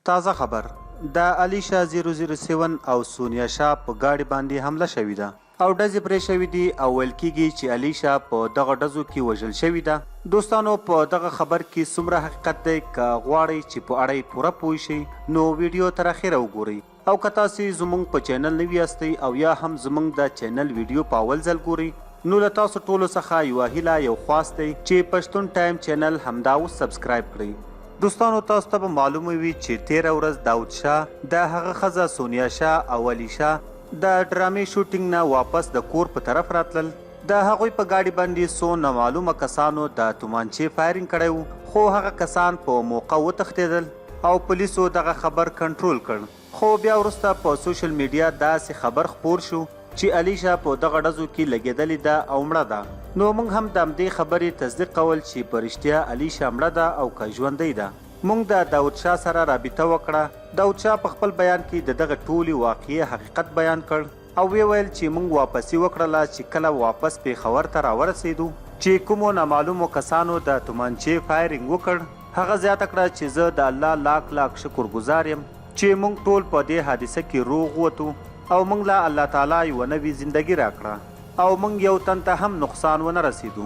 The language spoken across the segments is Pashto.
تازه خبر د علیشا 007 او سونیا شاه په گاډي باندې حمله شوې ده او ډزې پرې شوې دي او ویل کېږي چې علیشا په دغه ډزو کې وژل شوې ده. دوستانو په دغه خبر کې څومره حقیقت دی که غواړئ چې په اړه یې پوره پوه شئ نو ویډیو تر اخره وګورئ او که تاسې زموږ په چینل نوي یاستئ او یا هم زموږ د چینل ویډیو په اول ځل ګورئ نو له تاسو ټولو څخه یوه هیله یو خواست دی چې پښتون ټایم چینل همدا اوس سبسکرایب کړئ. دوستانو تاسو ته به معلومه وي چې تیره ورځ داود شاه د هغه ښځه سونیا شاه او علي شاه د ډرامې شوټینګ نه واپس د کور په طرف راتلل. د هغوی په ګاډي باندې څو نامعلومه کسانو د تومانچې فایرینګ کړی و خو هغه کسان په موقع وتښتېدل او پولیسو دغه خبر کنټرول کړ. خو بیا وروسته په سوشل میډیا داسې خبر خپور شو چې علیشا په دغه ډزو کې لګېدلې ده او مړه ده. نو موږ هم د همدې خبرې تصدیق کول چې په رښتیا علیشا مړه ده او که ژوندۍ ده. موږ د داود شاه سره رابطه وکړه. داود شاه په خپل بیان کې د دغه ټولې واقعي حقیقت بیان کړ او ویل چې موږ واپسي وکړله چې کله واپس پیښور ته راورسېدو چې کومو نامعلومو کسانو د تومانچې فایرینګ وکړ. هغه زیاته کړه چې زه د الله لاک لاک شکر ګزار یم چې موږ ټول په دې حادثه کې روغ وتو او موږ له الله تعالی یوه نوې زندګي راکړه او موږ یو تن ته هم نقصان ونه رسېدو.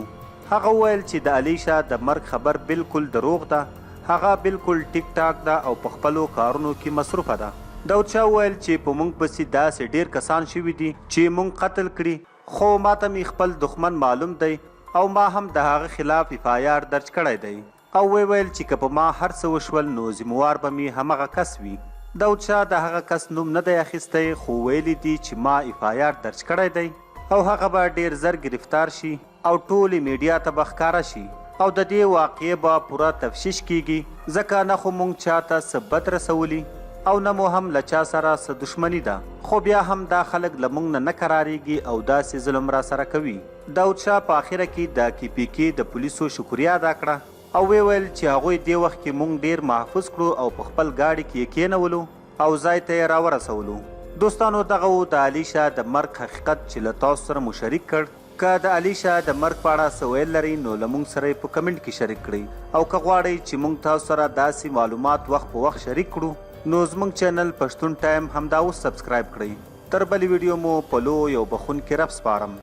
هغه وویل چې د علیشا د مرګ خبر بالکل دروغ ده. هغه بالکل ټیک ټاک ده او په خپلو کارونو کې مصروفه ده. داود شاه وویل چې په موږ پسې داسې ډېر کسان شوي دي چې موږ قتل کړي خو ماته مې خپل دښمن معلوم دی او ما هم د هغه خلاف اف آی آر درج کړی دی او ویل چې که په ما هر څه وشول نو ذموار به مې همغه کس وي. داود شاه د هغه کس نوم نه دی اخیستی خو ویلي دي چې ما اف آی آر درج کړی دی او هغه به ډیر زر گرفتار شي او ټولې میډیا ته به ښکاره شي او د دې واقعې به پوره تفتیش کیږي ځکه نه خو موږ چاته څه بد رسولي او نه مو هم له چا سره څه دښمني ده خو بیا هم دا خلک له موږ نه قرارېږي او داسې ظلم را سره کوي. داود شاه په آخره کې د کې پي کې د پولیسو شکریه ادا کړه او ویل چې هغوی دې وخت کې موږ ډیر محفوظ کړو او په خپل گاډي کې یې کېنولو او ځای ته یې راورسولو. دوستانو دغه و د علیشا د مرګ حقیقت چې له تاسو سره مو شریک کړ. که د علیشا د مرګ په اړه څه ویل لرئ نو له موږ سره یې په کمنټ کې شریک کړئ او که غواړئ چې موږ تاسو سره داسې معلومات وخت په وخت شریک کړو نو زموږ چینل پښتون ټایم همدا اوس سبسکرایب کړئ. تر بلې ویډیو مو په لوی او بخښونکي رب سپارم.